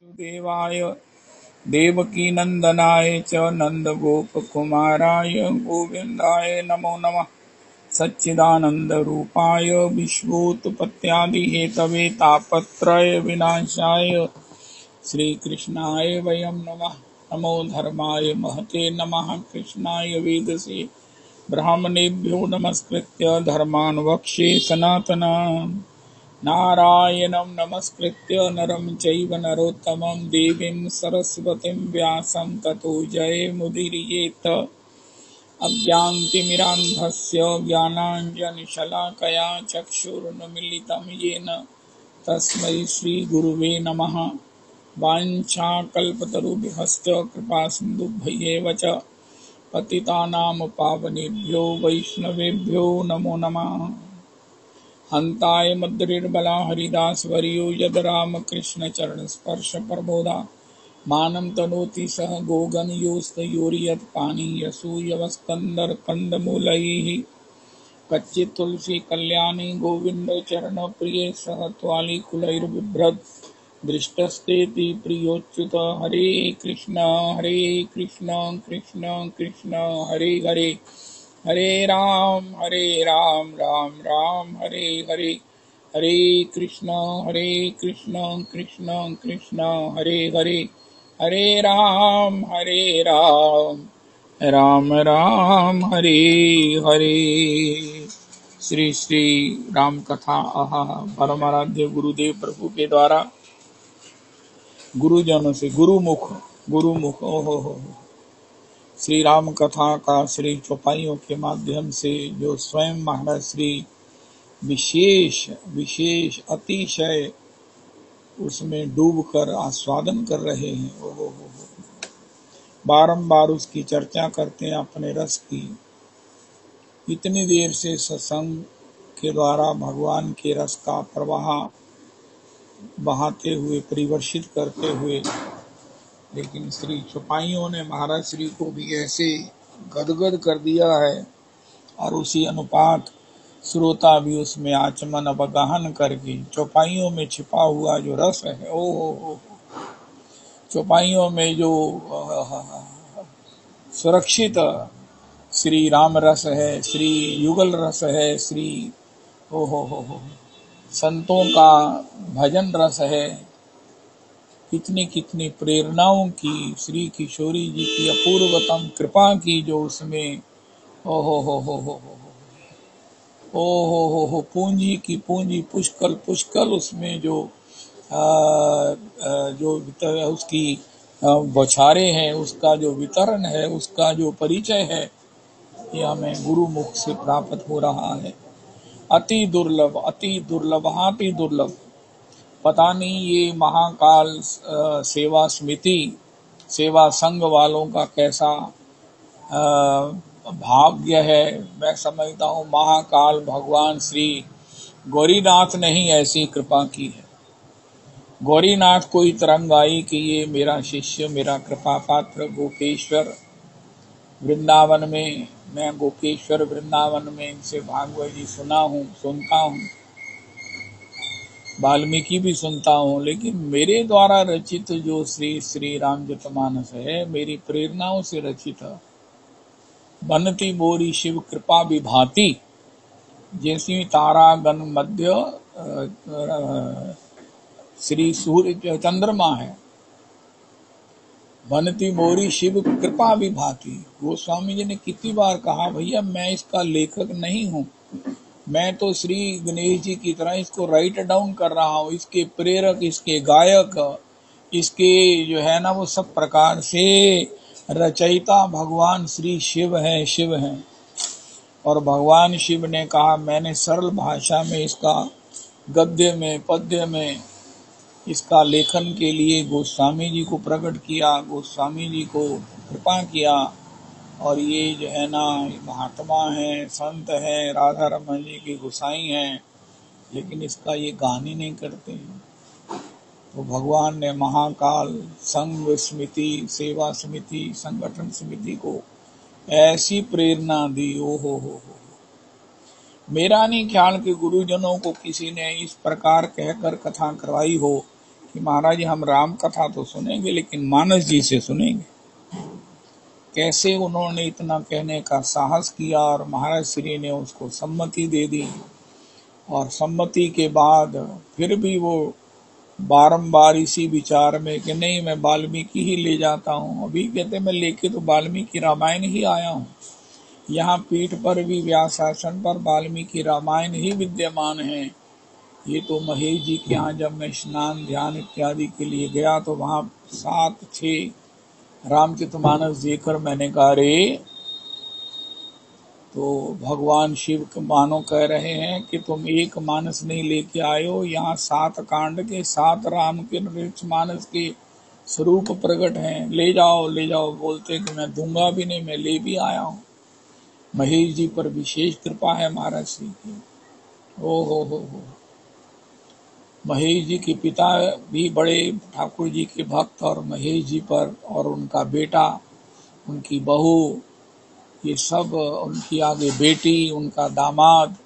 देवाय देवकीनंदनाय च नन्दगोपकुमाराय गोविन्दाय नमो नमः। सच्चिदानन्दरूपाय विश्वोत्पत्त्यादिहेतवे तापत्रय विनाशाय श्रीकृष्णाय वयं नमः। नमो धर्माय महते नमः। कृष्णाय वेदसे ब्राह्मणेभ्यो नमस्कृत्य धर्मान् वक्ष्ये सनातनान्। नारायणं नमस्कृत्य नरं चैव नरोत्तमं देवीं सरस्वतीं व्यासं ततो जयमुदीरयेत्। अज्ञानतिमिरान्धस्य ज्ञानाञ्जनशलाकया चक्षुरुन्मीलितं येन तस्मै श्रीगुरुवे नमः। वाञ्छाकल्पतरुभ्यश्च कृपासिन्धुभ्यैव च पतितानां पावनेभ्यो वैष्णवेभ्यो नमो नमः। हन्ताय मद्रिर्बला हरिदासवर्यो यद रामकृष्णचरणस्पर्श प्रबोधा मानं तनोति सह गोगनयोस्तयोर्यत्पानीयसूयवस्कन्दर्कन्दमूलैः कच्चित् तुलसी कल्याणी गोविन्द चरणप्रिये सह त्वालिकुलैर्बिभ्रद् दृष्टस्तेति प्रियोच्युत। हरे कृष्ण कृष्ण कृष्ण हरे हरे, हरे राम राम राम हरे हरे। हरे कृष्ण कृष्ण कृष्ण हरे हरे, हरे राम राम राम हरे हरे। श्री श्री राम कथा परमाराध्य गुरुदेव प्रभु के द्वारा गुरुजनों से गुरुमुख हो श्री राम कथा का श्री चौपाइयों के माध्यम से जो स्वयं महाराज श्री विशेष अतिशय उसमें डूबकर आस्वादन कर रहे हैं। बारंबार उसकी चर्चा करते हैं अपने रस की। इतनी देर से सत्संग के द्वारा भगवान के रस का प्रवाह बहाते हुए परिवर्षित करते हुए, लेकिन श्री चौपाइयों ने महाराज श्री को भी ऐसे गदगद कर दिया है और उसी अनुपात श्रोता भी उसमें आचमन अवगाहन करके चौपाइयों में छिपा हुआ जो रस है, ओ चौपाइयों में जो सुरक्षित श्री राम रस है, श्री युगल रस है, श्री हो संतों का भजन रस है। कितनी प्रेरणाओं की श्री किशोरी जी की अपूर्वतम कृपा की जो उसमें पूंजी की पूंजी पुष्कल उसमें जो उसकी बौछारें हैं, उसका जो वितरण है, उसका जो परिचय है, ये हमें गुरु मुख से प्राप्त हो रहा है। अति दुर्लभ। पता नहीं ये महाकाल सेवा समिति सेवा संघ वालों का कैसा भाग्य है। मैं समझता हूँ महाकाल भगवान श्री गौरीनाथ ने ही ऐसी कृपा की है। गौरीनाथ को ही तरंग आई कि ये मेरा शिष्य, मेरा कृपा पात्र गोपेश्वर वृंदावन में, मैं गोपेश्वर वृंदावन में इनसे भागवत जी सुनता हूँ, वाल्मीकि भी सुनता हूँ, लेकिन मेरे द्वारा रचित जो श्री रामचरितमानस है, मेरी प्रेरणाओं से रचित है। बनती बोरी शिव कृपा विभाति, जैसी तारा गण मध्य श्री सूर्य चंद्रमा है। बनती बोरी शिव कृपा विभाति। गोस्वामी जी ने कितनी बार कहा, भैया मैं इसका लेखक नहीं हूँ, मैं तो श्री गणेश जी की तरह इसको राइट डाउन कर रहा हूँ। इसके प्रेरक, इसके गायक, इसके जो है ना वो सब प्रकार से रचयिता भगवान श्री शिव है। और भगवान शिव ने कहा, मैंने सरल भाषा में इसका गद्य में पद्य में इसका लेखन के लिए गोस्वामी जी को प्रकट किया, गोस्वामी जी को कृपा किया। और ये जो है ना महात्मा है, संत है, राधा रमन जी की गोसाई हैं, लेकिन इसका ये गान ही नहीं करते हैं। तो भगवान ने महाकाल संघ समिति, सेवा समिति, संगठन समिति को ऐसी प्रेरणा दी। हो मेरा नहीं ख्याल कि गुरुजनों को किसी ने इस प्रकार कहकर कथा करवाई हो कि महाराज जी हम राम कथा तो सुनेंगे लेकिन मानस जी से सुनेंगे। कैसे उन्होंने इतना कहने का साहस किया और महाराज श्री ने उसको सम्मति दे दी। और सम्मति के बाद फिर भी वो बारंबार इसी विचार में कि नहीं मैं वाल्मीकि ही ले जाता हूँ। अभी कहते मैं लेके तो वाल्मीकि रामायण ही आया हूँ। यहाँ पीठ पर भी व्यासासन पर वाल्मीकि रामायण ही विद्यमान है। ये तो महेश जी के यहाँ जब मैं स्नान ध्यान इत्यादि के लिए गया तो वहाँ 7-6 रामचरितमानस देकर मैंने कहा रे, तो भगवान शिव मानो कह रहे हैं कि तुम एक मानस नहीं लेके आए हो, यहाँ 7 कांड के 7 राम के मानस के स्वरूप प्रकट हैं, ले जाओ ले जाओ। बोलते कि मैं दूंगा भी नहीं, मैं ले भी आया हूँ। महेश जी पर विशेष कृपा है महाराज श्री की। ओ हो महेश जी के पिता भी बड़े ठाकुर जी के भक्त और महेश जी पर और उनका बेटा, उनकी बहू, ये सब उनकी आगे बेटी, उनका दामाद,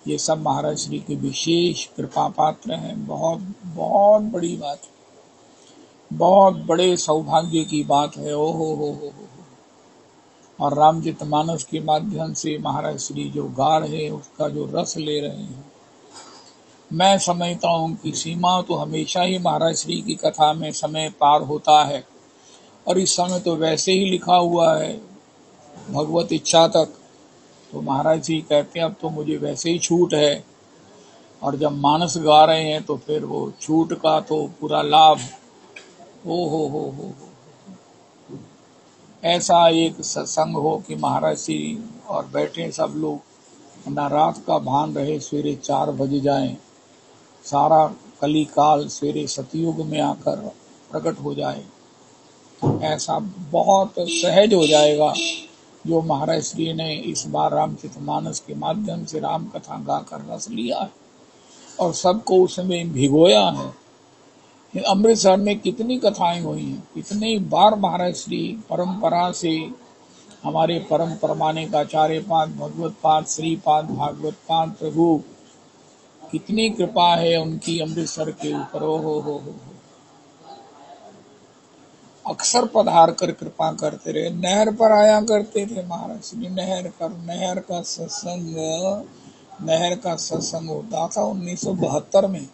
ये सब महाराज श्री के विशेष कृपा पात्र हैं। बहुत बहुत बड़ी बात है, बहुत बड़े सौभाग्य की बात है। ओ हो। और रामचरितमानस के माध्यम से महाराज श्री जो गा रहे हैं उसका जो रस ले रहे हैं, मैं समझता हूँ कि सीमा तो हमेशा ही महाराज श्री की कथा में समय पार होता है। और इस समय तो वैसे ही लिखा हुआ है भगवत इच्छा तक। तो महाराज जी कहते हैं अब तो मुझे वैसे ही छूट है। और जब मानस गा रहे हैं तो फिर वो छूट का तो पूरा लाभ। ओ हो। ऐसा एक सत्संग हो कि महाराज जी और बैठे सब लोग, ना रात का भान रहे, सवेरे 4 बज जाए, सारा कली काल सवेरे सतयुग में आकर प्रकट हो जाए। ऐसा बहुत सहज हो जाएगा जो महाराज श्री ने इस बार रामचरितमानस के माध्यम से राम कथा गाकर रस लिया है और सबको उसमें भिगोया है। अमृतसर में कितनी कथाएं हुई हैं, कितनी बार महाराज श्री परंपरा से हमारे परम परमानिक आचार्य पाद, भगवत पाद, श्रीपाद, भागवत पाद प्रभु, कितनी कृपा है उनकी अमृतसर के ऊपर। ओ हो। अक्सर पधार कर कृपा करते रहे। नहर पर आया करते थे महाराज श्री, नहर का सत्संग होता था 1972 में,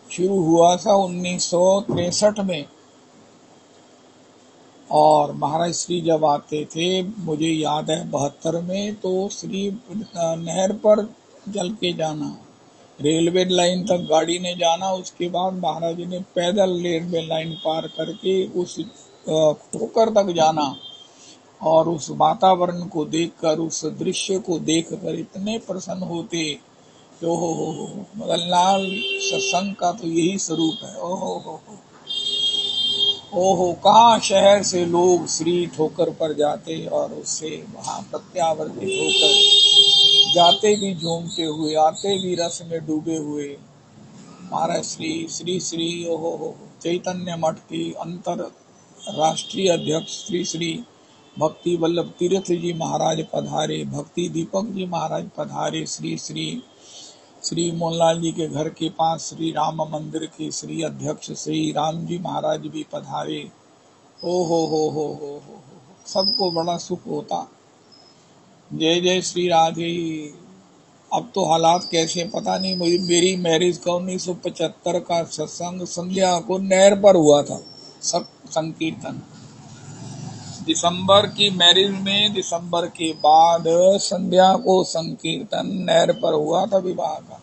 शुरू हुआ था 1963 में। और महाराज श्री जब आते थे, मुझे याद है 72 में, तो श्री नहर पर चल के जाना, रेलवे लाइन तक गाड़ी ने जाना, उसके बाद महाराज जी ने पैदल रेलवे लाइन पार करके उस ठोकर तक जाना। और उस वातावरण को देखकर, उस दृश्य को देखकर इतने प्रसन्न होते। हो मदन लाल, सत्संग का तो यही स्वरूप है। ओहो कहाँ शहर से लोग श्री ठोकर पर जाते और उससे वहां प्रत्यावर्तित होकर जाते भी झूमते हुए, आते भी रस में डूबे हुए। महाराज श्री ओहो चैतन्य मठ के अंतर राष्ट्रीय अध्यक्ष श्री भक्ति वल्लभ तीर्थ जी महाराज पधारे, भक्ति दीपक जी महाराज पधारे, श्री मोहनलाल जी के घर के पास श्री राम मंदिर के श्री अध्यक्ष श्री राम जी महाराज भी पधारे। ओ हो सबको बड़ा सुख होता। जय जय श्री राधे। अब तो हालात कैसे पता नहीं। मेरी मैरिज का 1975 का सत्संग संध्या को नहर पर हुआ था, सब संकीर्तन। दिसंबर की मैरिज में, दिसंबर के बाद संध्या को संकीर्तन नहर पर हुआ था विवाह का।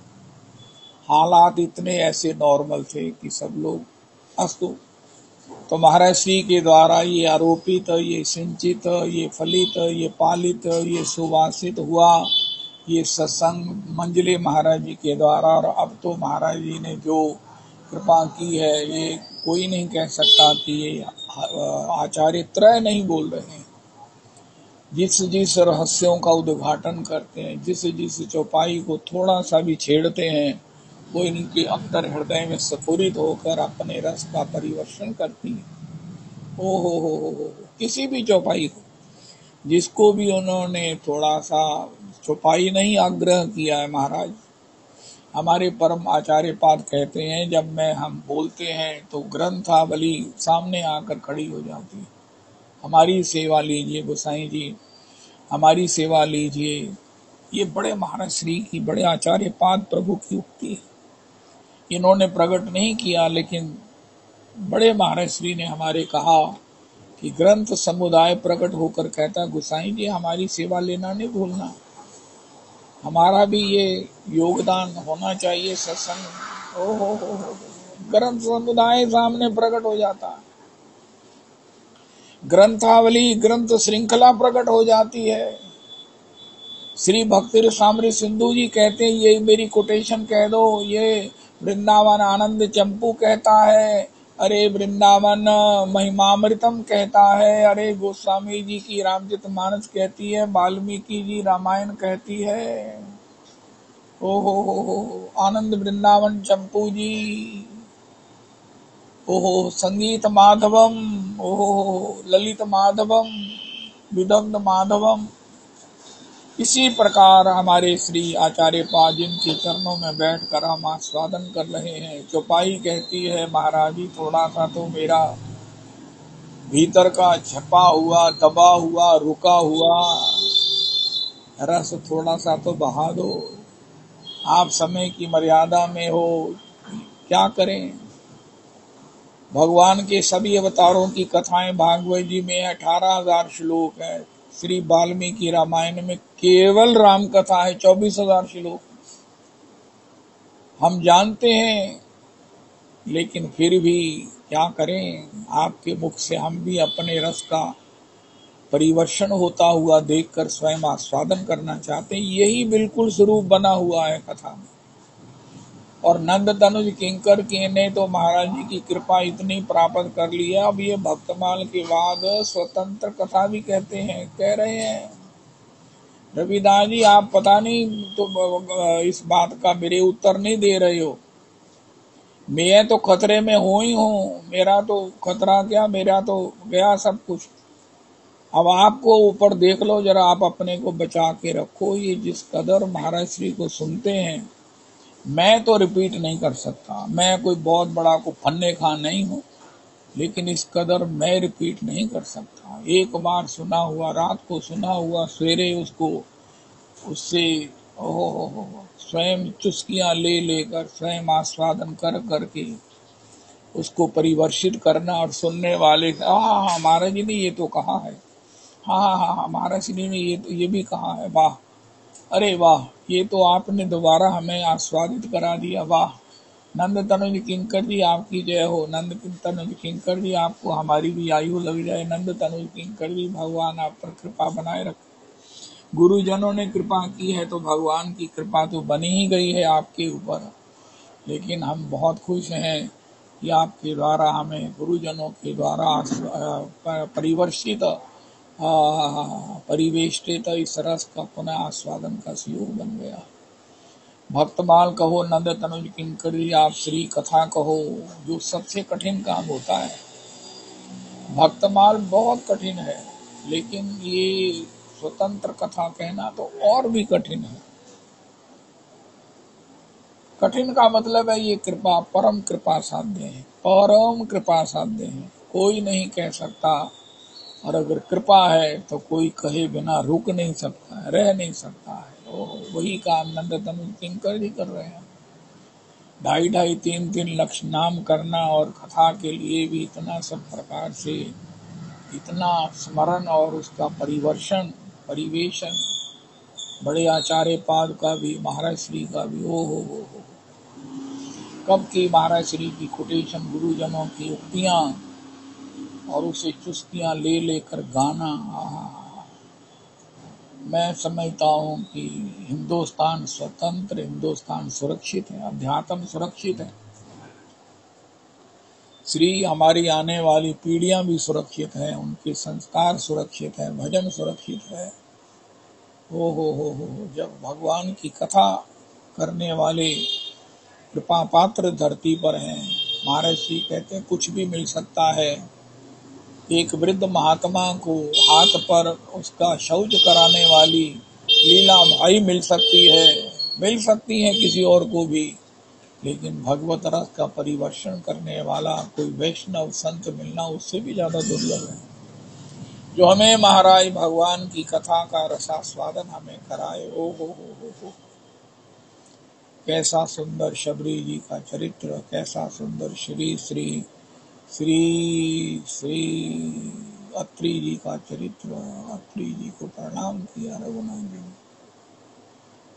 हालात इतने ऐसे नॉर्मल थे कि सब लोग अस्तु। तो महाराज श्री के द्वारा ये आरोपित, ये सिंचित, ये फलित, ये पालित, ये सुवासित हुआ ये सत्संग मंजले महाराज जी के द्वारा। और अब तो महाराज जी ने जो कृपा की है, ये कोई नहीं कह सकता कि ये आचार्य त्रय नहीं बोल रहे हैं। जिस रहस्यों का उद्घाटन करते हैं, जिस चौपाई को थोड़ा सा भी छेड़ते हैं, वो इनके अंतर हृदय में स्फुरित होकर अपने रस का परिवर्तन करती है। ओ हो किसी भी चौपाई को, जिसको भी उन्होंने थोड़ा सा चौपाई नहीं आग्रह किया है महाराज, हमारे परम आचार्य पाद कहते हैं, जब हम बोलते हैं तो ग्रंथावली सामने आकर खड़ी हो जाती है। हमारी सेवा लीजिए गोसाई जी, हमारी सेवा लीजिए। ये बड़े महाराज श्री की, बड़े आचार्य पाद प्रभु की उक्ति है। इन्होंने प्रकट नहीं किया, लेकिन बड़े महाराज श्री ने हमारे कहा कि ग्रंथ समुदाय प्रकट होकर कहता, गोसाई जी हमारी सेवा लेना नहीं भूलना, हमारा भी ये योगदान होना चाहिए सत्संग। ओ हो, ग्रंथ समुदाय सामने प्रकट हो जाता है, ग्रंथावली ग्रंथ श्रृंखला प्रकट हो जाती है। श्री भक्ति रसामृत सिंधु जी कहते हैं, ये मेरी कोटेशन कह दो, ये वृंदावन आनंद चंपू कहता है, अरे वृंदावन महिमामृतम कहता है, अरे गोस्वामी जी की रामचरित मानस कहती है, वाल्मीकि जी रामायण कहती है। ओ हो, आनंद वृंदावन चंपू जी, ओहो संगीत माधवम, ओहो ललित माधवम, विदग्ध माधवम। इसी प्रकार हमारे श्री आचार्य पाद जिनके चरणों में बैठकर हम आस्वादन कर रहे हैं। चौपाई कहती है, महाराज जी थोड़ा सा तो मेरा भीतर का छपा हुआ, दबा हुआ, रुका हुआ रस थोड़ा सा तो बहा दो। आप समय की मर्यादा में हो, क्या करें। भगवान के सभी अवतारों की कथाएं भागवत जी में 18,000 श्लोक है। श्री वाल्मीकि रामायण में केवल राम कथा है 24,000 श्लोक। हम जानते हैं, लेकिन फिर भी क्या करें, आपके मुख से हम भी अपने रस का परिवर्षण होता हुआ देखकर स्वयं आस्वादन करना चाहते हैं। यही बिल्कुल स्वरूप बना हुआ है कथा में। और नंद तनुज किंकर के ने तो महाराज जी की कृपा इतनी प्राप्त कर लिया, अब ये भक्तमाल के बाद स्वतंत्र कथा भी कहते हैं, कह रहे हैं। रविदास जी आप पता नहीं तो इस बात का मेरे उत्तर नहीं दे रहे हो। मैं तो खतरे में हो ही हूँ, मेरा तो खतरा क्या, मेरा तो गया सब कुछ। अब आपको ऊपर देख लो जरा, आप अपने को बचा के रखो। ये जिस कदर महाराज श्री को सुनते हैं, मैं तो रिपीट नहीं कर सकता, मैं कोई बहुत बड़ा को फन्ने खा नहीं हूँ, लेकिन इस कदर मैं रिपीट नहीं कर सकता। एक बार सुना हुआ, रात को सुना हुआ, सवेरे उसको उससे स्वयं चुस्कियां ले लेकर स्वयं आस्वादन कर करके उसको परिवर्षित करना। और सुनने वाले हाँ महाराज जी ने ये तो कहा है, हाँ महाराज जी ने ये भी कहा है, वाह, अरे वाह, ये तो आपने दोबारा हमें आस्वादित करा दिया, वाह। नंद तनुज किंकर जी आपकी जय हो। नंद तनुज किंकर जी आपको हमारी भी आयु लग जाए। नंद तनुज किंकर जी भगवान आप पर कृपा बनाए रखे। गुरुजनों ने कृपा की है तो भगवान की कृपा तो बनी ही गई है आपके ऊपर। लेकिन हम बहुत खुश हैं कि आपके द्वारा हमें गुरुजनों के द्वारा परिवर्षित परिवेष्टित इस रस का पुनः आस्वादन का सहयोग बन गया। भक्तमाल कहो, नंद तनुज किंकर जी आप श्री कथा कहो, जो सबसे कठिन काम होता है। भक्तमाल बहुत कठिन है, लेकिन ये स्वतंत्र कथा कहना तो और भी कठिन है। कठिन का मतलब है ये कृपा, परम कृपा साध्य है, परम कृपा साध्य है, कोई नहीं कह सकता। और अगर कृपा है तो कोई कहे बिना रुक नहीं सकता है, रह नहीं सकता है। वही काम नंद तनुज किंकर जी कर रहे हैं। 2.5, 3 लक्ष्य नाम करना, और कथा के लिए भी इतना सब प्रकार से इतना स्मरण और उसका परिवर्षण परिवेशन, बड़े आचार्य पाद का भी, महाराज श्री का भी। हो कब की महाराज श्री की कोटेशन, गुरुजनों की उक्तियां, और उसे चुस्कियां ले लेकर गाना। मैं समझता हूँ कि हिंदुस्तान स्वतंत्र, हिंदुस्तान सुरक्षित है, अध्यात्म सुरक्षित है, श्री हमारी आने वाली पीढ़ियां भी सुरक्षित है, उनके संस्कार सुरक्षित है, भजन सुरक्षित है। हो जब भगवान की कथा करने वाले कृपा पात्र धरती पर हैं। महाराज श्री कहते हैं कुछ भी मिल सकता है। एक वृद्ध महात्मा को हाथ पर उसका शौच कराने वाली लीला भाई मिल सकती है। मिल सकती हैं किसी और को भी, लेकिन भगवत रस का परिवर्षण करने वाला कोई वैष्णव संत मिलना उससे भी ज्यादा दुर्लभ है, जो हमें महाराज भगवान की कथा का रसास्वादन हमें कराए। ओ हो, कैसा सुंदर शबरी जी का चरित्र, कैसा सुंदर श्री श्री श्री श्री अत्रि जी का चरित्र। अत्रि जी को प्रणाम किया रघुनाथ जी ने।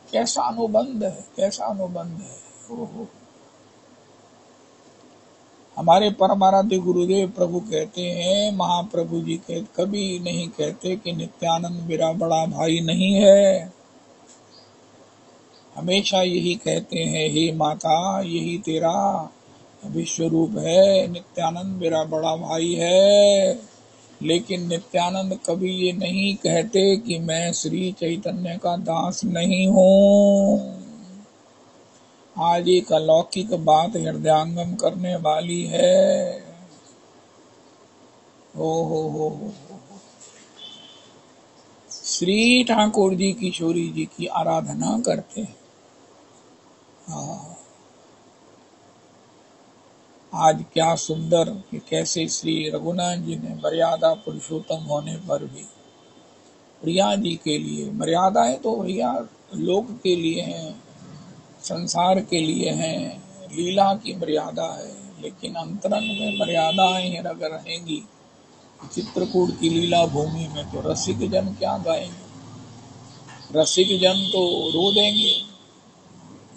कैसा अनुबंध है, कैसा अनुबंध है। ओहो, हमारे परमाराध्य गुरुदेव प्रभु कहते हैं, महाप्रभु जी के कभी नहीं कहते कि नित्यानंद मेरा बड़ा भाई नहीं है। हमेशा यही कहते हैं, हे माता यही तेरा विश्व रूप है, नित्यानंद मेरा बड़ा भाई है। लेकिन नित्यानंद कभी ये नहीं कहते कि मैं श्री चैतन्य का दास नहीं हूँ। आज एक अलौकिक बात हृदयांगम करने वाली है। ओ हो, श्री ठाकुर जी किशोरी जी की आराधना करते हैं। आज क्या सुंदर कि कैसे श्री रघुनाथ जी ने मर्यादा पुरुषोत्तम होने पर भी प्रिया जी के लिए, मर्यादाएं तो भैया लोक के लिए हैं, संसार के लिए हैं, लीला की मर्यादा है, लेकिन अंतरंग में मर्यादाएं अगर रहेंगी, चित्रकूट की लीला भूमि में तो रसिक जन क्या गाएंगे, रसिक जन तो रो देंगे।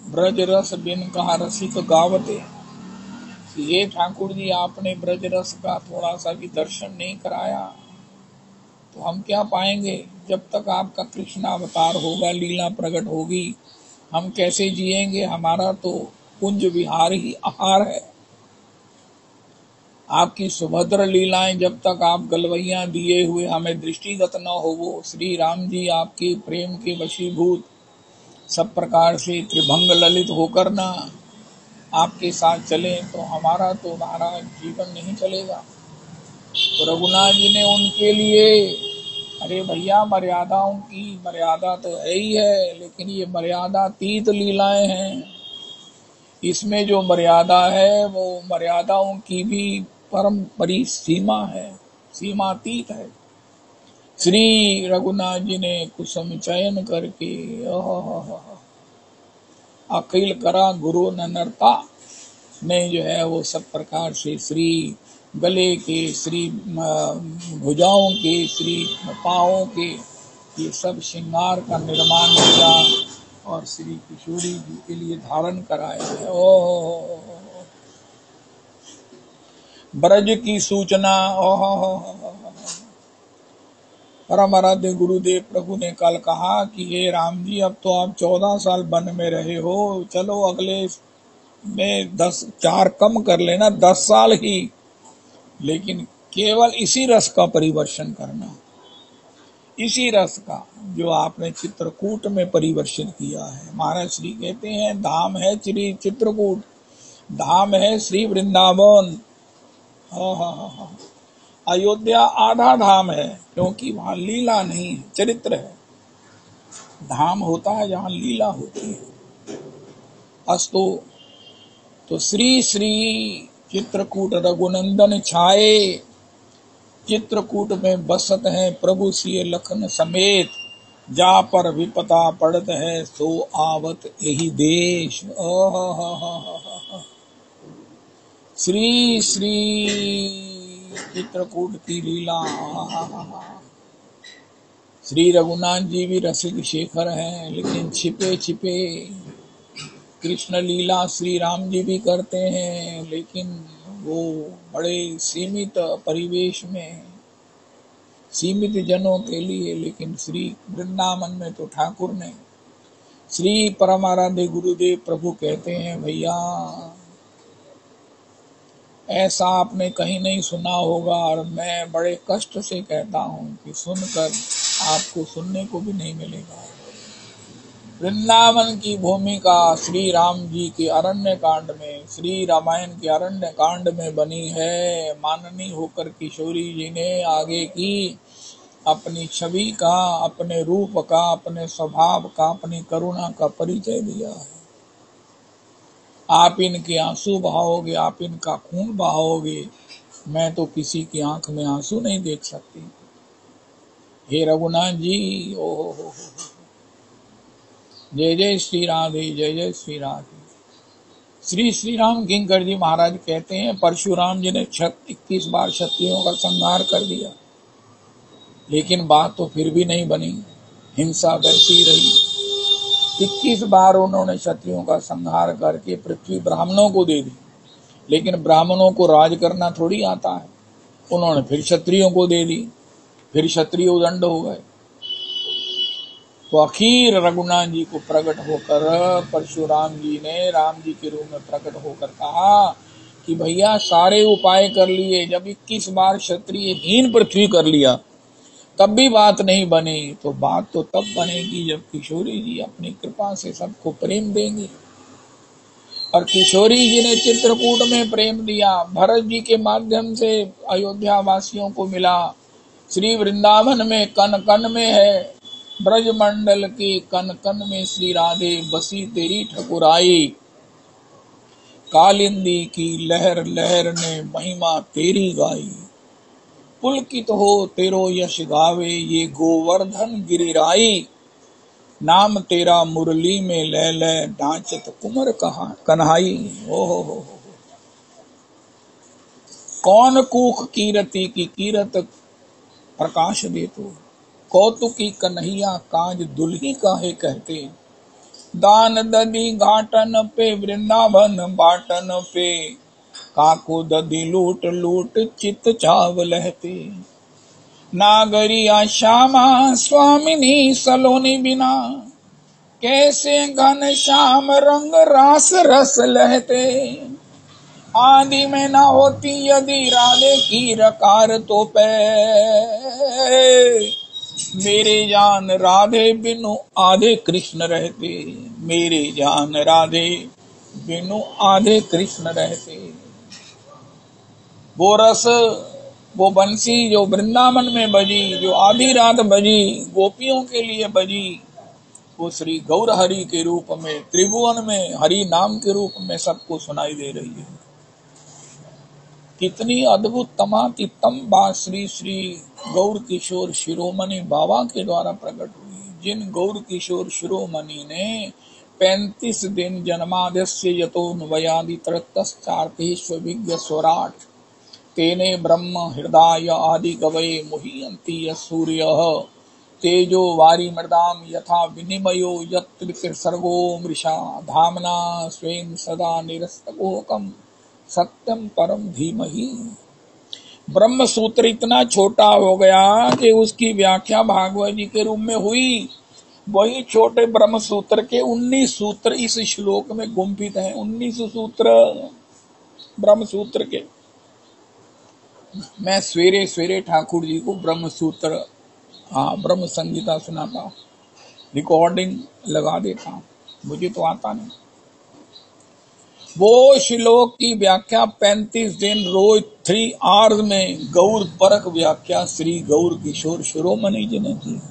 ब्रज रस बिन कहा रसिक गावते। ये ठाकुर जी आपने ब्रज रस का थोड़ा सा भी दर्शन नहीं कराया तो हम क्या पाएंगे। जब तक आपका कृष्णावतार होगा, लीला प्रकट होगी, हम कैसे जिएंगे। हमारा तो कुंज विहार ही आहार है। आपकी सुभद्र लीलाएं जब तक आप गलवैया दिए हुए हमें दृष्टिगत न हो, वो श्री राम जी आपके प्रेम के वशीभूत सब प्रकार से त्रिभंग ललित होकर ना आपके साथ चले तो हमारा तो महाराज जीवन नहीं चलेगा। तो रघुनाथ जी ने उनके लिए, अरे भैया मर्यादाओं की मर्यादा तो है ही है, लेकिन ये मर्यादातीत लीलाएं हैं। इसमें जो मर्यादा है वो मर्यादाओं की भी परम परिसीमा है, सीमातीत है। श्री रघुनाथ जी ने कुसुम चयन करके अखिल करा गुरु नरता ने जो है वो सब प्रकार से श्री गले के, श्री भुजाओं के, श्री पाँवों के, ये सब श्रृंगार का निर्माण किया और श्री किशोरी जी के लिए धारण कराया है। ओह ब्रज की सूचना। ओह परम आराध्य गुरुदेव प्रभु ने कल कहा कि हे राम जी, अब तो आप 14 साल वन में रहे हो, चलो अगले में 4 कम कर लेना, 10 साल ही, लेकिन केवल इसी रस का परिवर्षण करना, इसी रस का जो आपने चित्रकूट में परिवर्षित किया है। महाराज श्री कहते हैं धाम है श्री चित्रकूट, धाम है श्री वृंदावन। अयोध्या आधा धाम है, क्योंकि वहां लीला नहीं है, चरित्र है। धाम होता है जहां लीला होती है। अस्तु, तो श्री श्री चित्रकूट रघुनंदन छाए, चित्रकूट में बसत है प्रभु सिय लखन समेत, जा पर विपता पड़त है सो आवत यही देश। श्री श्री चित्रकूट की लीला। श्री रघुनाथ जी भी रसिक शेखर हैं, लेकिन छिपे छिपे कृष्ण लीला श्री राम जी भी करते हैं, लेकिन वो बड़े सीमित परिवेश में, सीमित जनों के लिए। लेकिन श्री वृंदावन में तो ठाकुर ने, श्री परमाराध्य गुरुदेव प्रभु कहते हैं भैया ऐसा आपने कहीं नहीं सुना होगा, और मैं बड़े कष्ट से कहता हूं कि सुनकर आपको सुनने को भी नहीं मिलेगा। वृंदावन की भूमिका श्री राम जी के अरण्य कांड में, श्री रामायण के अरण्य कांड में बनी है। माननी होकर किशोरी जी ने आगे की अपनी छवि का, अपने रूप का, अपने स्वभाव का, अपनी करुणा का परिचय दिया है। आप इनके आंसू बहाओगे, आप इनका खून बहाओगे, मैं तो किसी की आंख में आंसू नहीं देख सकती। हे रघुनाथ जी, ओ जय जय श्री राधे, जय जय श्री राधे। श्री श्री राम किंकर जी महाराज कहते हैं, परशुराम जी ने 21 बार क्षत्रियों का संहार कर दिया, लेकिन बात तो फिर भी नहीं बनी, हिंसा वैसी रही। 21 बार उन्होंने क्षत्रियों का संहार करके पृथ्वी ब्राह्मणों को दे दी, लेकिन ब्राह्मणों को राज करना थोड़ी आता है। उन्होंने फिर क्षत्रियों को दे दी, फिर क्षत्रिय उदंड हो गए। तो आखिर रघुनाथ जी को प्रकट होकर परशुराम जी ने राम जी के रूप में प्रकट होकर कहा कि भैया सारे उपाय कर लिए, जब 21 बार क्षत्रिय हीन पृथ्वी कर लिया तब भी बात नहीं बनी, तो बात तो तब बनेगी जब किशोरी जी अपनी कृपा से सबको प्रेम देंगे। और किशोरी जी ने चित्रकूट में प्रेम दिया, भरत जी के माध्यम से अयोध्या वासियों को मिला। श्री वृंदावन में कन कन में है, ब्रजमंडल के कन कन में श्री राधे बसी तेरी ठकुराई। कालिंदी की लहर लहर ने महिमा तेरी गाई, पुलकित हो तेरो यश गावे ये गोवर्धन गिरिराई। नाम तेरा मुरली में ले ले डांचत कुमर कहा कन्हाई। हो कौन कूख कीरति की कीरत प्रकाश दे तो, कौतुकी कन्हैया काज दुल्ही काहे कहते। दान ददी घाटन पे वृंदावन बाटन पे, काको ददी लूट लूट चित चाव लहते। नागरिया श्यामा स्वामिनी सलोनी बिना, कैसे घन श्याम रंग रास रस लहते। आदि में न होती यदि राधे की रकार तो पे, मेरे जान राधे बिनु आधे कृष्ण रहते। मेरे जान राधे बिनु आधे कृष्ण रहते। वो रस, वो बंसी जो वृंदावन में बजी, जो आधी रात बजी, गोपियों के लिए बजी, वो श्री गौर हरि के रूप में त्रिभुवन में हरि नाम के रूप में सबको सुनाई दे रही है। कितनी अद्भुत तमातितम बात श्री श्री गौर किशोर शिरोमणि बाबा के द्वारा प्रकट हुई, जिन गौर किशोर शिरोमणि ने 35 दिन जन्माद्यस्य यतोऽन्वयादि तरतश्चार्थेष्वभिज्ञ स्वराट, तेने ब्रह्म हृदय आदि गवये मुह्यन्ति यसूर्यः, तेजो वारी मृदाम यथा विनिमयो यत्र सर्गो मृषा, धामना स्वेन सदा निरस्तकोकम सत्यम परम धीमहि। ब्रह्म सूत्र इतना छोटा हो गया कि उसकी व्याख्या भागवत जी के रूप में हुई। वही छोटे ब्रह्म सूत्र के 19 सूत्र इस श्लोक में गुंफित हैं। 19 सूत्र ब्रह्म सूत्र के। मैं सवेरे सवेरे ठाकुर जी को ब्रह्म सूत्र, ब्रह्म संगीता सुनाता हूँ, रिकॉर्डिंग लगा देता हूँ, मुझे तो आता नहीं। वो श्लोक की व्याख्या 35 दिन रोज 3 आवर्स में गौर परक व्याख्या श्री गौर किशोर शिरोमणि जी ने की।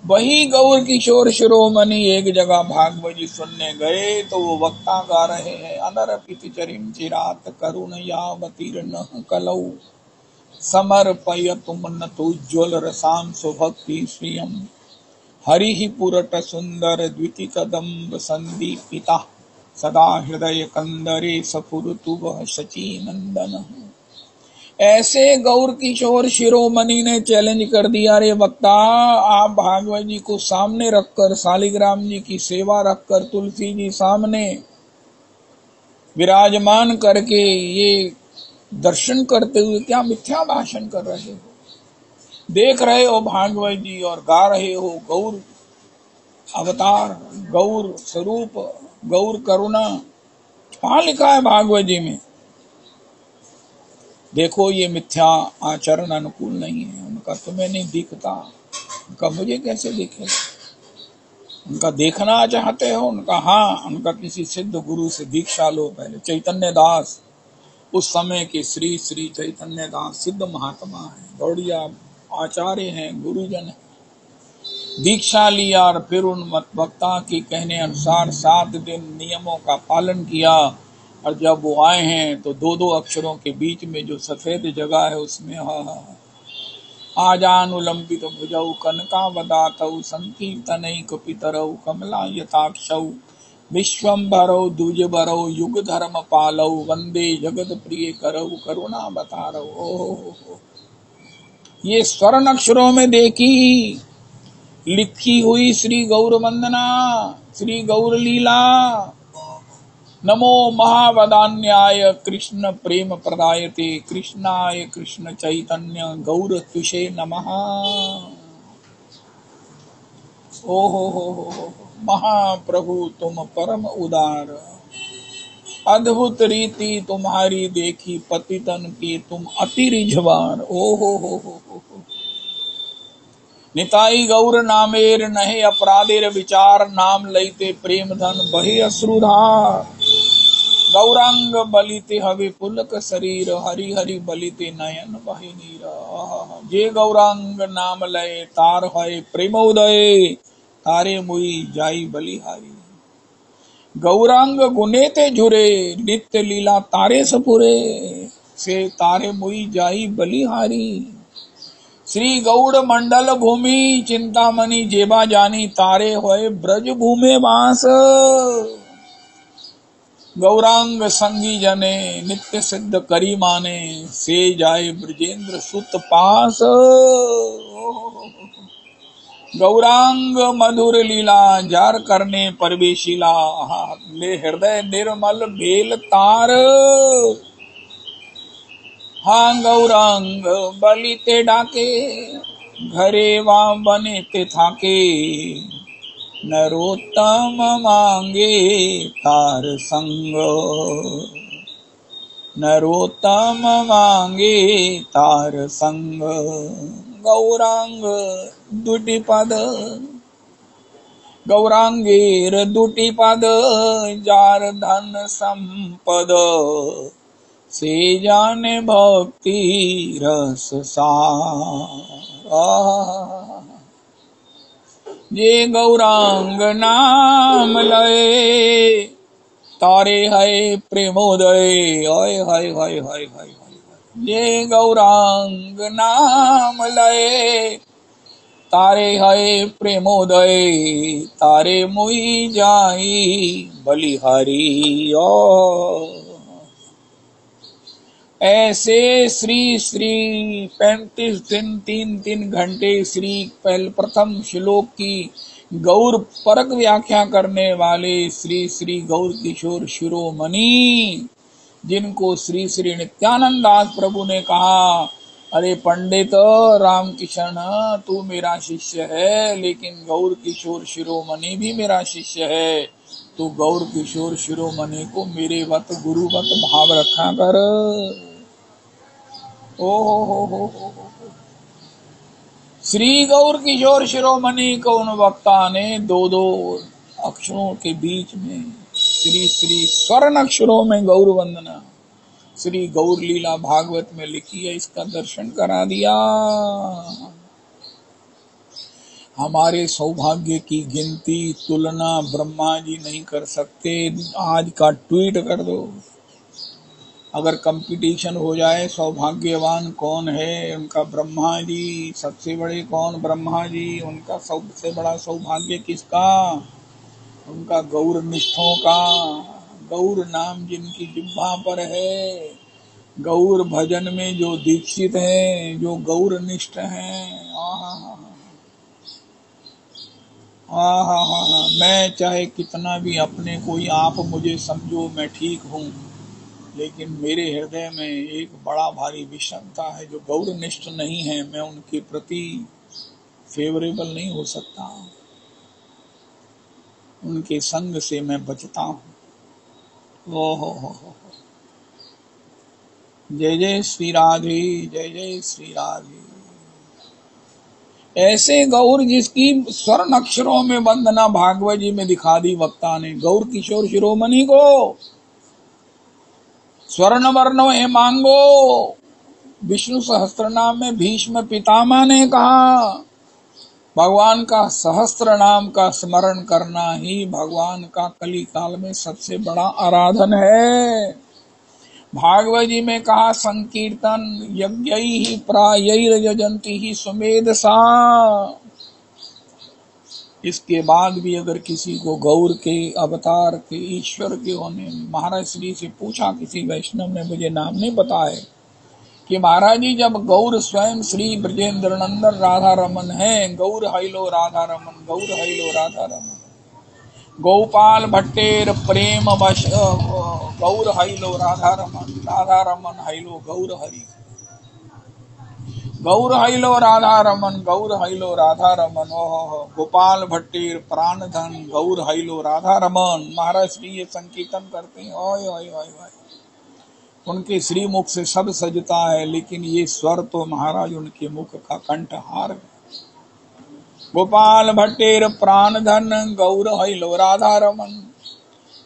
वही गौर किशोर शिरोमणि एक जगह भागवत जी सुनने गए तो वो वक्ता गा रहे हैं, अनरपित चरिम चिरात करुण यावतीर्ण कलौ, समर्पयत मुन्नतोज्ज्वल रसाम सुभक्ति श्रियम, हरि पुरट सुंदर द्विति कदम्ब संदीपिता, सदा हृदय कंदरे सफुरतु वह शची नंदन। ऐसे गौर किशोर शिरोमणि ने चैलेंज कर दिया, रे वक्ता, आप भागवत जी को सामने रखकर, शालिग्राम जी की सेवा रखकर, तुलसी जी सामने विराजमान करके ये दर्शन करते हुए क्या मिथ्या भाषण कर रहे हो? देख रहे हो भागवत जी और गा रहे हो गौर अवतार, गौर स्वरूप, गौर करुणा। कहाँ लिखा है भागवत जी में? देखो ये मिथ्या आचरण अनुकूल नहीं है। उनका तुम्हें नहीं दिखता, उनका मुझे कैसे दिखेगा? उनका देखना चाहते हो उनका? हाँ, उनका किसी सिद्ध गुरु से दीक्षा लो पहले। चैतन्य दास, उस समय के श्री श्री चैतन्य दास सिद्ध महात्मा है, गौड़िया आचार्य हैं, गुरुजन हैं। दीक्षा लिया और फिर उन मत वक्ता के कहने अनुसार 7 दिन नियमों का पालन किया, और जब वो आए हैं तो 2-2 अक्षरों के बीच में जो सफेद जगह है उसमें आजानुलंबित भुजौ कनकावदातौ संकीर्तनैक पितरौ कमला यताक्षौ विश्वम्भरौ द्विजबरौ युग धर्म पालौ वंदे जगत प्रिय करौ करुणावतारौ। ये स्वर्ण अक्षरों में देखी लिखी हुई श्री गौर वंदना, श्री गौर लीला। नमो महावदान्याय कृष्ण प्रेम प्रदायते कृष्णाय कृष्ण चैतन्य गौर तुषे नमः। ओहो महाप्रभु तुम परम उदार, अद्भुत रीति तुम्हारी देखी पतितन की तुम अति रिझवार। ओहो निताई गौर नामेर नहे अपराधेर विचार, नाम लैते प्रेम धन बहे अश्रुधार। गौरांग बलिते हवे पुलक शरीर, हरि हरि बलिते नयन बहे नीर। जे गौरांग नाम लय तार है प्रेमोदय, तारे मुई जाई बलिहारी। गौरांग गुने ते झुरे, नित्य लीला तारे सपुरे, से तारे मुई जाई बलिहारी। श्री गौड़ मंडल भूमि चिंतामणि जेबा जानी, तारे होए ब्रज भूमे वास। गौरांग संगी जने नित्य सिद्ध करी माने, से जाए ब्रजेंद्र सुत पास। गौरांग मधुर लीला जार करने परवेशिला, ले हृदय निर्मल बेल तार। हाँ गौरांग बलिते डाके, घरे वहाँ बने ते थाके। नरोत्तम मांगे तार संग, नरोत्तम मांगे तार संग। गौरांग दुटी पद, गौरांगेर दुटी पद, जार धन संपद। से जाने भक्ति रस सार। जे गौरांग नाम लय, तारे है प्रेमोदय। हाय हाय हाय हाय हाय। जे गौरांग नाम लय, तारे है प्रेमोदय, तारे मुई जाई बलिहारी। ऐसे श्री 35 दिन 3 घंटे श्री प्रथम श्लोक की गौर परक व्याख्या करने वाले श्री गौर किशोर शिरोमणि, जिनको श्री नित्यानंद दास प्रभु ने कहा, अरे पंडित रामकिशन तू मेरा शिष्य है, लेकिन गौर किशोर शिरोमणि भी मेरा शिष्य है। तू गौर किशोर शिरोमणि को मेरे वत गुरुवत भाव रखा कर। हो। श्री गौर किशोर शिरोमणि को उन वक्ता ने 2-2 अक्षरों के बीच में श्री स्वर्ण अक्षरों में गौर वंदना श्री गौर लीला भागवत में लिखी है, इसका दर्शन करा दिया। हमारे सौभाग्य की गिनती तुलना ब्रह्मा जी नहीं कर सकते। आज का ट्वीट कर दो, अगर कंपटीशन हो जाए सौभाग्यवान कौन है, उनका ब्रह्मा जी। सबसे बड़े कौन? ब्रह्मा जी। उनका सबसे बड़ा सौभाग्य किसका? उनका गौर निष्ठों का। गौर नाम जिनकी जिह्वा पर है, गौर भजन में जो दीक्षित हैं, जो गौर निष्ठ हैं। मैं चाहे कितना भी अपने कोई आप मुझे समझो मैं ठीक हूँ, लेकिन मेरे हृदय में एक बड़ा भारी विषमता है। जो गौरनिष्ठ नहीं है, मैं उनके प्रति फेवरेबल नहीं हो सकता, उनके संग से मैं बचता हूँ। हो। जय जय श्री राधे, जय जय श्री राधे। ऐसे गौर जिसकी स्वर्ण अक्षरों में वंदना भागवत जी में दिखा दी वक्ता ने, गौर किशोर शिरोमणि को स्वर्ण वर्ण है मांगो, विष्णु सहस्त्रनाम में भीष्म पितामह ने कहा भगवान का सहस्त्र नाम का स्मरण करना ही भगवान का कली काल में सबसे बड़ा आराधन है। भागवत जी में कहा संकीर्तन यज्ञैहि प्रायैर्यजन्ति सुमेधसा। इसके बाद भी अगर किसी को गौर के अवतार के ईश्वर के होने, महाराज श्री से पूछा किसी वैष्णव ने, मुझे नाम नहीं पता है, कि महाराज जी जब गौर स्वयं श्री ब्रजेंद्र नंदन राधा रमन है, गौर हैलो राधा रमन, गौर हैलो राधा रमन, गोपाल भट्टेर प्रेम वश गौर हैलो राधा रमन, राधा रमन हैलो गौर हरि, गौर हैलो राधा रमन, गौर हैलो राधा रमन, ओह गोपाल भट्टेर प्राण धन, गौर हैलो राधा रमन। महाराज श्री ये संकीर्तन करते हैं, ओय ओय ओय ओय, उनके श्री मुख से सब सजता है, लेकिन ये स्वर तो महाराज उनके मुख का कंठहार है। गोपाल भट्टेर प्राण धन, गौर हैलो राधा रमन,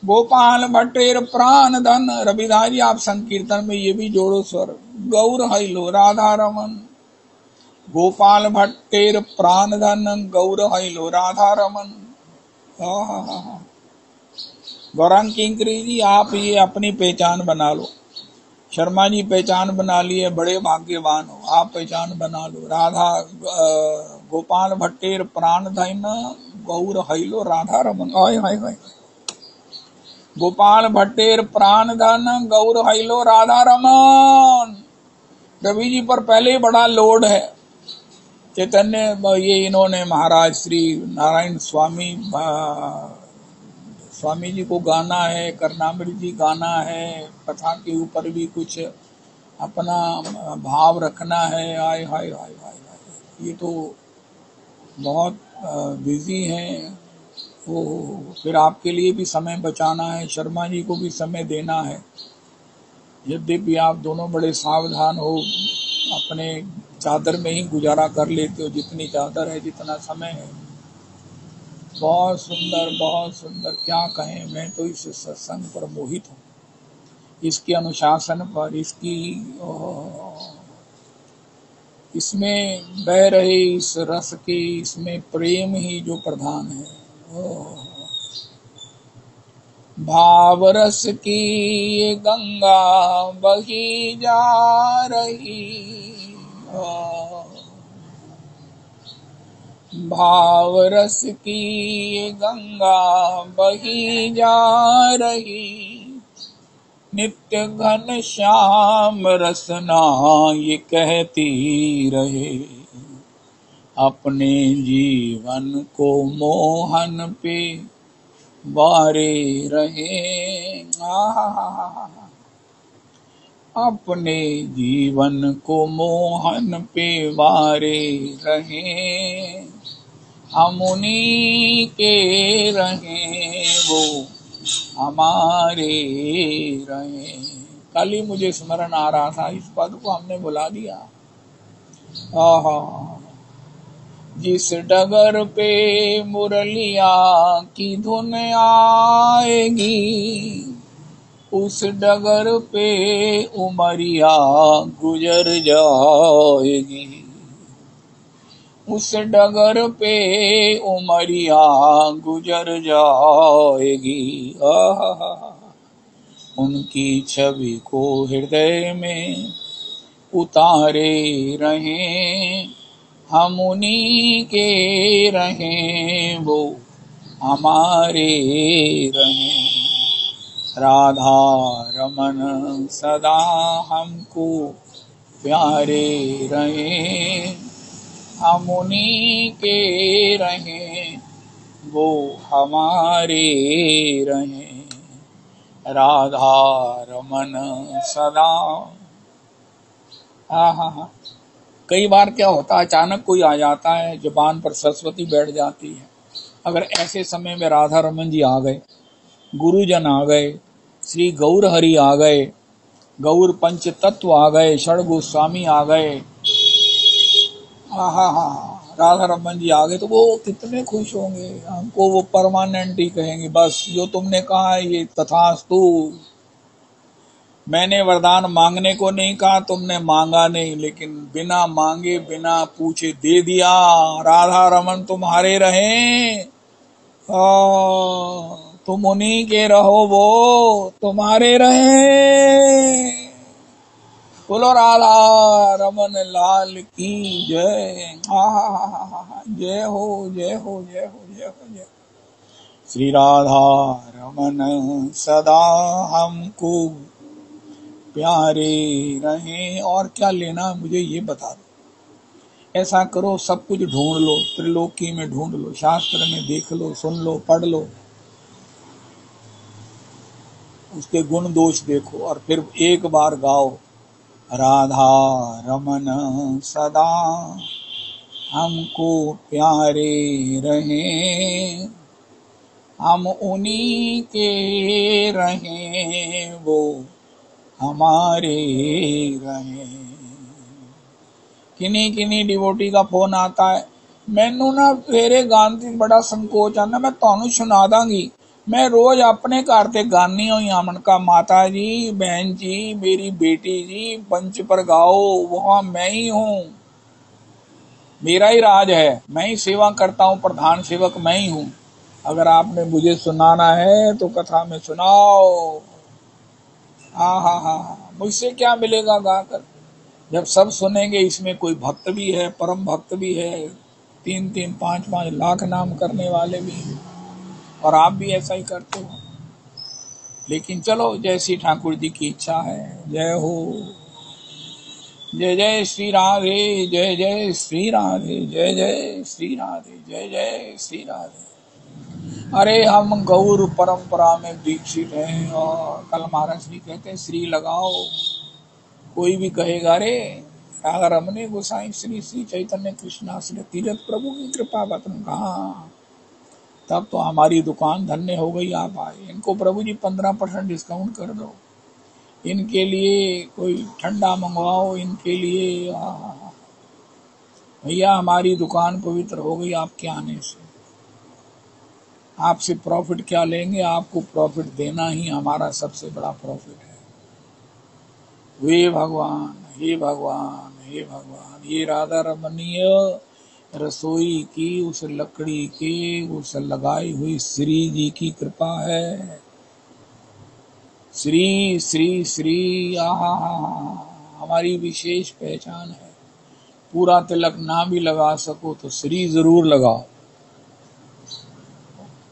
गोपाल भट्टेर प्राण धन। रविदास जी आप संकीर्तन में ये भी जोड़ो स्वर, गौर हैलो राधा रमन, गोपाल भट्टेर प्राण धन, गौर हैलो राधा रमन। गौरांग किंकरी जी आप ये अपनी पहचान बना लो, शर्मा जी पहचान बना लिए, बड़े भाग्यवान हो, आप पहचान बना लो। राधा गोपाल भट्टेर प्राण धन, गौर हैलो राधा रमन, आय हाय हाय, गोपाल भट्टेर प्राण धन, गौर हैलो राधा रमन। रवि जी पर पहले ही बड़ा लोड है। चैतन्य ये इन्होंने महाराज श्री नारायण स्वामी स्वामी जी को गाना है, करनामृत जी गाना है, कथा के ऊपर भी कुछ अपना भाव रखना है। आय हाय हाय हाय, ये तो बहुत बिजी हैं। वो फिर आपके लिए भी समय बचाना है, शर्मा जी को भी समय देना है। यद्यपि आप दोनों बड़े सावधान हो, अपने चादर में ही गुजारा कर लेते हो, जितनी चादर है, जितना समय है। बहुत सुंदर, बहुत सुंदर, क्या कहें। मैं तो इस सत्संग पर मोहित हूँ, इसके अनुशासन पर, इसमें बह रहे इस रस के, इसमें प्रेम ही जो प्रधान है। भाव रस की ये गंगा बही जा रही, भाव रस की ये गंगा बही जा रही, नित्य घन श्याम रसना ये कहती रहे, अपने जीवन को मोहन पे वारे रहे। अपने जीवन को मोहन पे वारे रहे, हम उन्हीं के रहे, वो हमारे रहे। कल ही मुझे स्मरण आ रहा था, इस पद को हमने बुला दिया। जिस डगर पे मुरलिया की धुन आएगी, उस डगर पे उमरिया गुजर जाएगी, उस डगर पे उमरिया गुजर जाएगी। उनकी छवि को हृदय में उतारे रहें, हम उन्हीं के रहें, वो हमारे रहें। राधा रमन सदा हमको प्यारे रहें, हम उन्हीं के रहें, वो हमारे रहें। राधा रमन सदा। कई बार क्या होता है, अचानक कोई आ जाता है, जुबान पर सरस्वती बैठ जाती है। अगर ऐसे समय में राधा रमन जी आ गए, गुरुजन आ गए, श्री गौर हरि आ गए, गौर पंच तत्व आ गए, षड गोस्वामी आ गए, राधा रमन जी आ गए, तो वो कितने खुश होंगे। हमको वो परमानेंट ही कहेंगे, बस जो तुमने कहा है ये तथास्तु। मैंने वरदान मांगने को नहीं कहा, तुमने मांगा नहीं, लेकिन बिना मांगे बिना पूछे दे दिया। राधा रमन तुम्हारे रहे, तुम उन्हीं के रहो, वो तुम्हारे रहे। बोलो राधा रमन लाल की जय। जय हो जय हो जय हो जय हो जय। श्री राधा रमन सदा हमको प्यारे रहे। और क्या लेना मुझे ये बता दो। ऐसा करो, सब कुछ ढूंढ लो, त्रिलोकी में ढूंढ लो, शास्त्र में देख लो, सुन लो, पढ़ लो, उसके गुण दोष देखो, और फिर एक बार गाओ, राधा रमन सदा हमको प्यारे रहे, हम उन्हीं के रहे, वो हमारे रहे। किन्हीं किन्हीं डिवोटी का फोन आता है, मैनू ना तेरे गान दी बड़ा संकोच आना, मैं तुहानू सुना दांगी, मैं रोज अपने घर ते गानी हुई मन का, माता जी, बहन जी, मेरी बेटी जी, मंच पर गाओ, वहां मैं ही हूँ, मेरा ही राज है, मैं ही सेवा करता हूँ, प्रधान सेवक मैं ही हूँ। अगर आपने मुझे सुनाना है तो कथा में सुनाओ। मुझसे क्या मिलेगा गाकर, जब सब सुनेंगे। इसमें कोई भक्त भी है, परम भक्त भी है, 3-3, 5-5 लाख नाम करने वाले भी हैं, और आप भी ऐसा ही करते हो। लेकिन चलो, जैसी ठाकुर जी की इच्छा है। जय हो, जय जय श्री राधे, जय जय श्री राधे, जय जय श्री राधे, जय जय श्री राधे। अरे हम गौर परंपरा में दीक्षित हैं, और कल महाराज जी कहते हैं श्री लगाओ। कोई भी कहेगा रे राधा रमने गोसाई श्री श्री चैतन्य कृष्णाश्रय तीरथ प्रभु की कृपा बतन कहा, तब तो हमारी दुकान धन्य हो गई। आप आए, इनको प्रभु जी 15% डिस्काउंट कर दो, इनके लिए कोई ठंडा मंगवाओ, इनके लिए। भैया हमारी दुकान पवित्र हो गई आपके आने से। आपसे प्रॉफिट क्या लेंगे, आपको प्रॉफिट देना ही हमारा सबसे बड़ा प्रॉफिट है। हे भगवान, हे भगवान, हे भगवान, ये राधा रमणीय रसोई की उस लकड़ी के उस लगाई हुई श्री जी की कृपा है। श्री श्री श्री, हमारी विशेष पहचान है। पूरा तिलक ना भी लगा सको तो श्री जरूर लगाओ।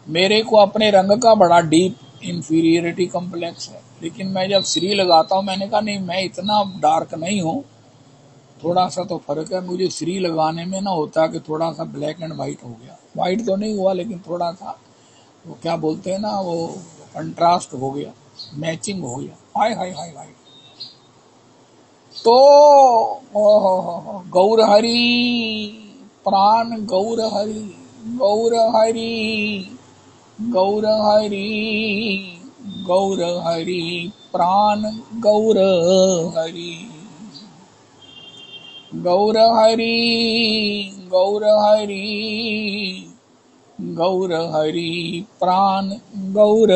मेरे को अपने रंग का बड़ा डीप इंफीरियरिटी कॉम्प्लेक्स है, लेकिन मैं जब श्री लगाता हूँ, मैंने कहा नहीं, मैं इतना डार्क नहीं हूँ, थोड़ा सा तो फर्क है। मुझे श्री लगाने में ना होता कि थोड़ा सा ब्लैक एंड व्हाइट हो गया, व्हाइट तो नहीं हुआ, लेकिन थोड़ा सा वो क्या बोलते हैं ना, वो कंट्रास्ट हो गया, मैचिंग हो गया। हाय हाय हाय हाय। तो गौर हरि प्राण, गौर हरि, गौर हरि, गौर हरि, गौर हरि प्राण, गौर हरि, गौर हरि, गौर हरि, गौर हरि प्राण, गौर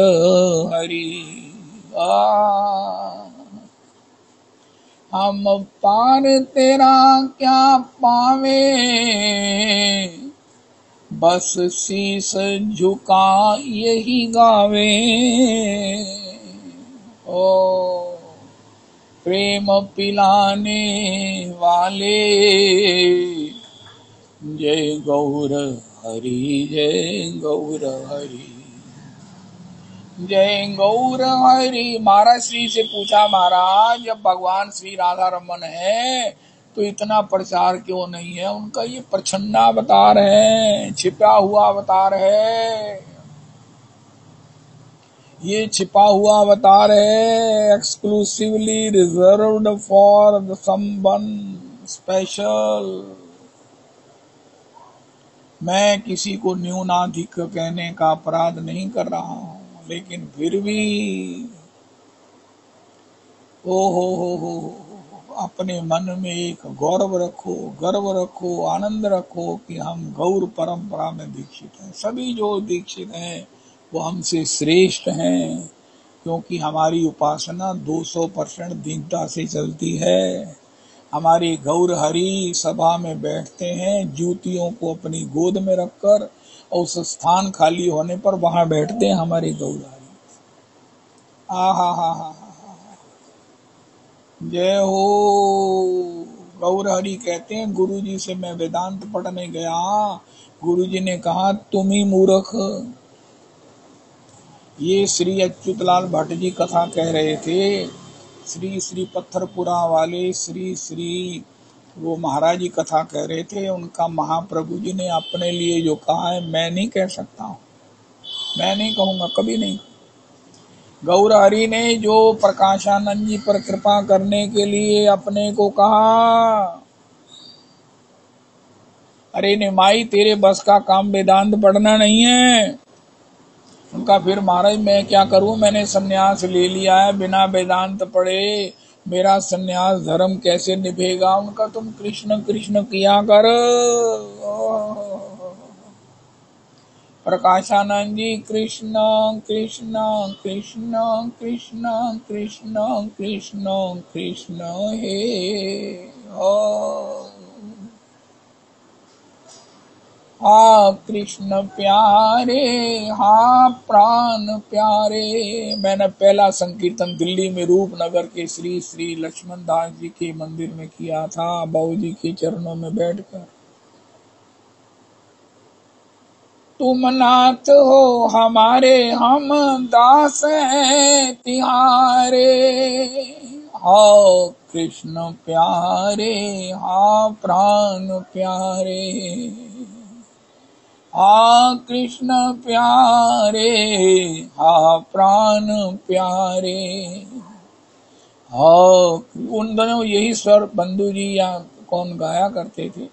हरि। हम पार तेरा क्या पावे, बस शीस झुका यही गावे। ओ प्रेम पिलाने वाले, जय गौर हरि, जय गौर हरि, जय गौर हरि। महाराज श्री से पूछा, महाराज जब भगवान श्री राधा रमन है तो इतना प्रचार क्यों नहीं है? उनका ये प्रछन्ना अवतार है, छिपा हुआ अवतार है, ये छिपा हुआ अवतार है, exclusively reserved for the someone special. मैं किसी को न्यूनाधिक कहने का अपराध नहीं कर रहा हूं, लेकिन फिर भी ओ हो, अपने मन में एक गौरव रखो, गर्व रखो, आनंद रखो कि हम गौर परंपरा में दीक्षित हैं। सभी जो दीक्षित हैं वो हमसे श्रेष्ठ हैं, क्योंकि हमारी उपासना 200% दीनता से चलती है। हमारे गौर हरि सभा में बैठते हैं, जूतियों को अपनी गोद में रखकर, और उस स्थान खाली होने पर वहां बैठते हैं हमारे गौर हरि। आहा हा हा, जय हो। गौर हरि कहते हैं, गुरु जी से मैं वेदांत पढ़ने गया, गुरु जी ने कहा तुम ही मूर्ख। ये श्री अच्युतलाल भट्ट जी कथा कह रहे थे। श्री श्री पत्थरपुरा वाले श्री वो महाराज जी कथा कह रहे थे। उनका महाप्रभु जी ने अपने लिए जो कहा है मैं नहीं कह सकता हूँ, मैं नहीं कहूंगा, कभी नहीं। गौर हरि ने जो प्रकाशानंद जी पर कृपा करने के लिए अपने को कहा, अरे निमाई तेरे बस का काम वेदांत पढ़ना नहीं है। उनका फिर महाराज मैं क्या करूं, मैंने सन्यास ले लिया है, बिना वेदांत पढ़े मेरा सन्यास धर्म कैसे निभेगा। उनका तुम कृष्ण कृष्ण किया कर। प्रकाशानंद जी कृष्ण कृष्ण कृष्ण कृष्ण कृष्ण कृष्ण कृष्ण हे हा कृष्ण प्यारे, हा प्राण प्यारे। मैंने पहला संकीर्तन दिल्ली में रूपनगर के श्री श्री लक्ष्मण दास जी के मंदिर में किया था, बाबू जी के चरणों में बैठकर। तुम नाथ हो हमारे, हम दास हैं तिहारे। हाँ कृष्ण प्यारे, हाँ प्राण प्यारे, हाँ कृष्ण प्यारे, हाँ प्राण प्यारे। हाँ उन दोनों यही स्वर बंधु जी या कौन गाया करते थे।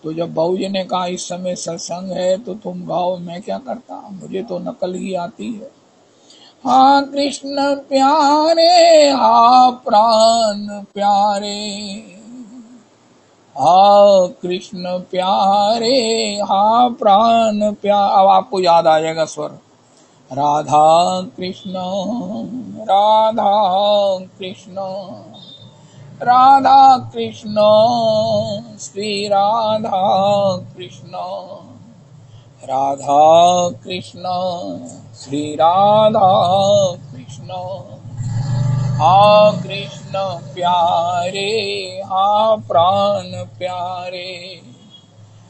तो जब बाबू जी ने कहा इस समय सत्संग है तो तुम गाओ, मैं क्या करता, मुझे तो नकल ही आती है। हाँ कृष्ण प्यारे, हाँ प्राण प्यारे, हाँ कृष्ण प्यारे, हाँ प्राण प्यारे। अब आपको याद आ जाएगा स्वर। राधा कृष्ण, राधा कृष्ण, राधा कृष्ण, श्री राधा कृष्ण, राधा कृष्ण, श्री राधा कृष्ण। हाँ कृष्ण प्यारे, हाँ प्राण प्यारे,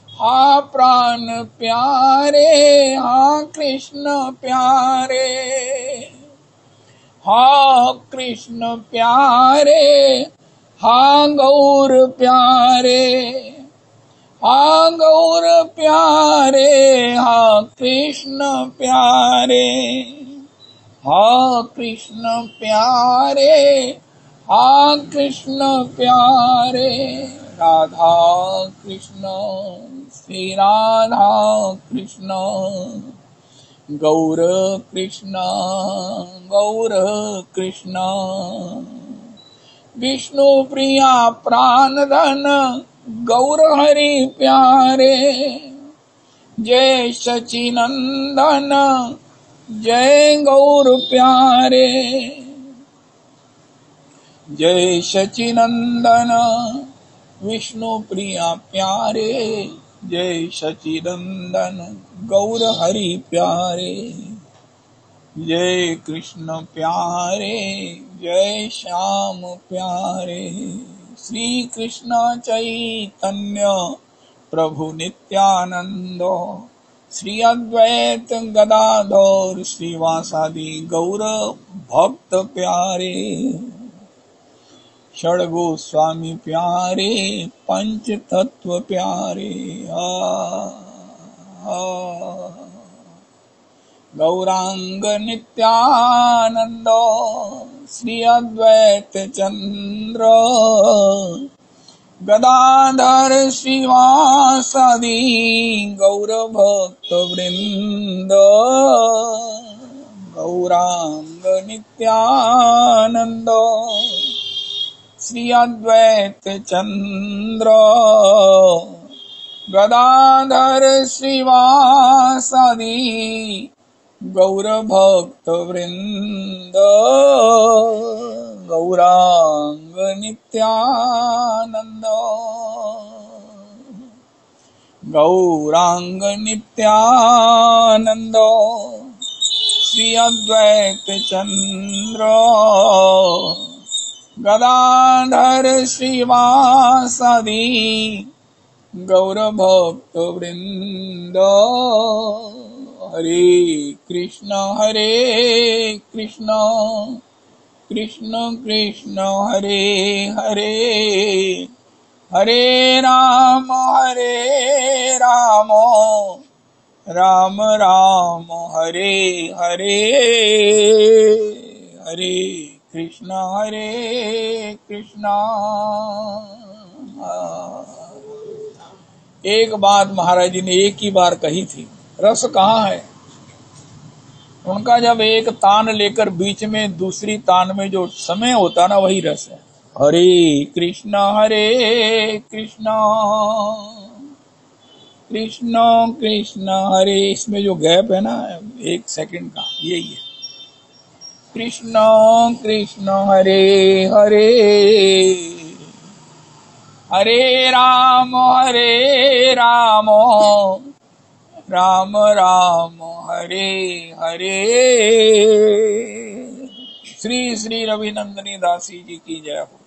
हाँ प्राण प्यारे, हाँ कृष्ण प्यारे, हाँ कृष्ण प्यारे, हाँ गौर प्यारे, हाँ गौर प्यारे, हाँ कृष्ण प्यारे, हाँ कृष्ण प्यारे, हाँ कृष्ण प्यारे। राधा कृष्ण, श्री राधा कृष्ण, गौर कृष्ण, गौर कृष्ण, विष्णु प्रिया प्राण धन, गौर हरि प्यारे। जय सचिनंदन, जय गौर प्यारे, जय सचिनंदन, विष्णु प्रिया प्यारे। जय सचिनंदन, गौर हरि प्यारे। जय कृष्ण प्यारे, जय श्याम प्यारे। श्री कृष्ण चैतन्य प्रभु नित्यानंद, श्री अद्वैत गदाधर श्रीवासादि गौर भक्त प्यारे। षड गोस्वामी प्यारे, पंच तत्व प्यारे। गौरांग नित्यानंद, श्री अद्वैत चंद्र, गदाधर श्रीवासादि गौर भक्त वृंद। गौरांग नित्यानंद, श्री अद्वैत चंद्र, गदाधर श्रीवासादि गौर भक्त वृंद गौरांग नित्यानंद गौरांग नित्यानंद श्री अद्वैत चंद्र गदाधर श्रीवासदि गौर भक्त वृंद हरे कृष्ण कृष्ण कृष्ण हरे हरे हरे राम राम राम हरे हरे हरे कृष्ण। एक बात महाराज जी ने एक ही बार कही थी, रस कहाँ है उनका? जब एक तान लेकर बीच में दूसरी तान में जो समय होता ना, वही रस है। हरे कृष्ण कृष्ण कृष्ण हरे, इसमें जो गैप है ना 1 सेकंड का, यही है। कृष्ण कृष्ण हरे हरे हरे राम राम राम हरे हरे। श्री श्री रविनंदनी दासी जी की जय हो।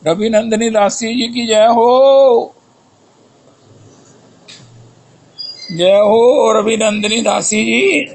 रविनंदनी दासी जी की जय हो। जय हो रविनंदनी दासी जी।